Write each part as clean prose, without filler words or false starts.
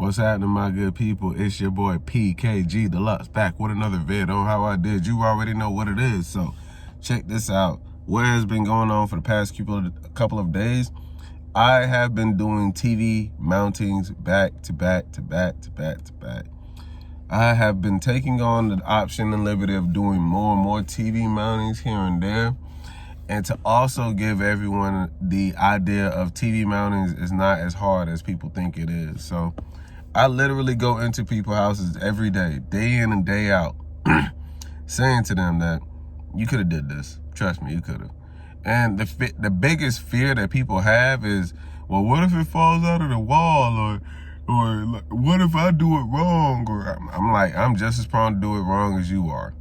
What's happening, my good people? It's your boy PKG Deluxe back with another vid on how I did. You already know what it is, so check this out. What has been going on for the past couple of days? I have been doing TV mountings back to back to back to back to back. I have been taking on the option and liberty of doing more and more TV mountings here and there, and to also give everyone the idea of TV mountings is not as hard as people think it is. So I literally go into people's houses every day in and day out, saying to them that you could have did this. Trust me, you could have. And the biggest fear that people have is, well, what if it falls out of the wall, or what if I do it wrong? Or I'm like, I'm just as prone to do it wrong as you are.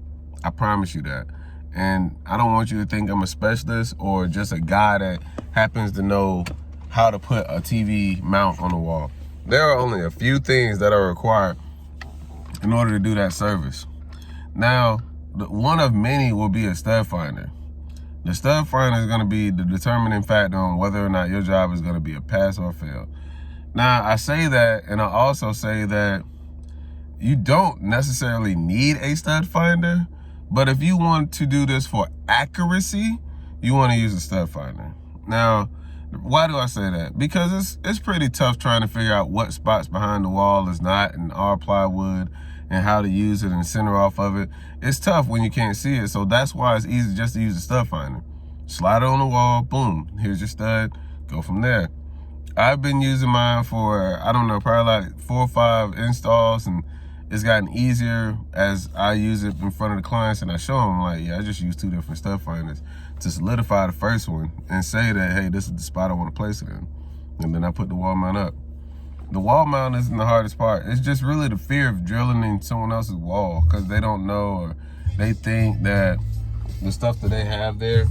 I promise you that. And I don't want you to think I'm a specialist or just a guy that happens to know how to put a TV mount on the wall. There are only a few things that are required in order to do that service. Now, one of many will be a stud finder. The stud finder is going to be the determining factor on whether or not your job is going to be a pass or fail. Now, I say that, and I also say that you don't necessarily need a stud finder, but if you want to do this for accuracy, you want to use a stud finder. Now, why do I say that? Because it's pretty tough trying to figure out what spots behind the wall is not in our plywood and how to use it and center off of it. It's tough when you can't see it, so that's why it's easy just to use a stud finder. Slide it on the wall, boom, here's your stud, go from there. I've been using mine for, I don't know, probably like 4 or 5 installs, and it's gotten easier as I use it in front of the clients and I show them, like, yeah, I just use 2 different stud finders to solidify the first one and say that, hey, this is the spot I want to place it in. And then I put the wall mount up. The wall mount isn't the hardest part. It's just really the fear of drilling in someone else's wall because they don't know, or they think that the stuff that they have there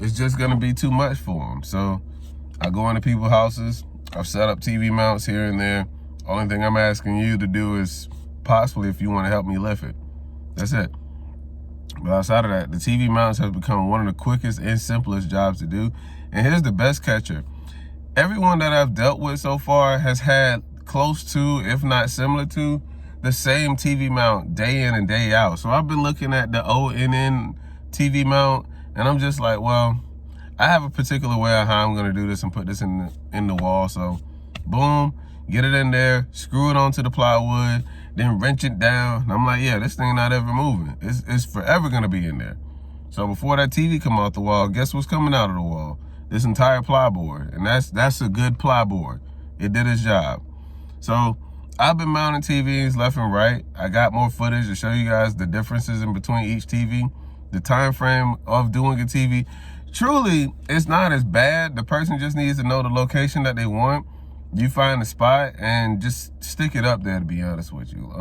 is just going to be too much for them. So I go into people's houses. I've set up TV mounts here and there. Only thing I'm asking you to do is possibly if you want to help me lift it. That's it. But outside of that, the TV mounts has become one of the quickest and simplest jobs to do. And here's the best catcher. Everyone that I've dealt with so far has had close to, if not similar to, the same TV mount day in and day out. So I've been looking at the ONN TV mount, and I'm just like, well, I have a particular way of how I'm going to do this and put this in the wall. So boom, get it in there, screw it onto the plywood, then wrench it down. And I'm like, yeah, this thing not ever moving. It's forever going to be in there. So before that TV come off the wall, guess what's coming out of the wall? This entire plyboard. And that's a good plyboard. It did its job. So I've been mounting TVs left and right. I got more footage to show you guys the differences in between each TV. The time frame of doing a TV. Truly, it's not as bad. The person just needs to know the location that they want. You find the spot and just stick it up there, to be honest with you.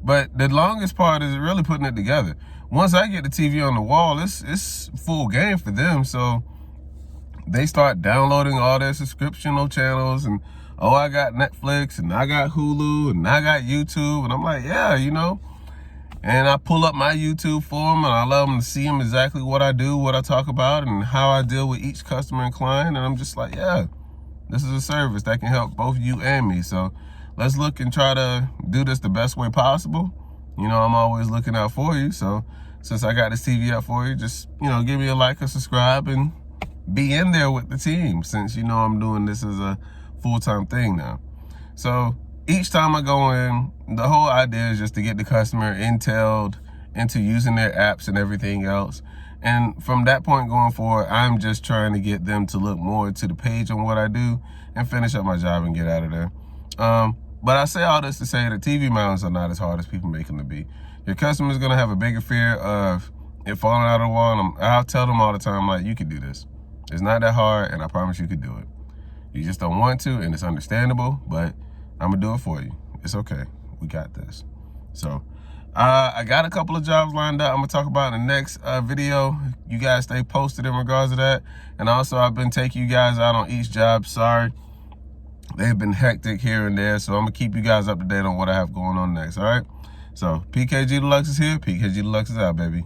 But the longest part is really putting it together. Once I get the TV on the wall, it's full game for them. So they start downloading all their subscriptional channels, and oh, I got Netflix, and I got Hulu, and I got YouTube. And I'm like, yeah, you know. And I pull up my YouTube for them, and I love them to see them exactly what I do, what I talk about, and how I deal with each customer and client. And I'm just like, yeah, this is a service that can help both you and me. So let's look and try to do this the best way possible. You know, I'm always looking out for you. So since I got this TV up for you, just, you know, give me a like or subscribe and be in there with the team, since, you know, I'm doing this as a full-time thing now. So each time I go in, the whole idea is just to get the customer intel'd into using their apps and everything else. And from that point going forward, I'm just trying to get them to look more to the page on what I do and finish up my job and get out of there. But I say all this to say that TV mounts are not as hard as people make them to be. Your customer's going to have a bigger fear of it falling out of the wall. And I'll tell them all the time, like, you can do this. It's not that hard, and I promise you could do it. You just don't want to, and it's understandable, but I'm going to do it for you. It's okay. We got this. So I got a couple of jobs lined up I'm going to talk about in the next video. You guys stay posted in regards to that. And also, I've been taking you guys out on each job. Sorry. They've been hectic here and there. So I'm going to keep you guys up to date on what I have going on next. All right. So PKG Deluxe is here. PKG Deluxe is out, baby.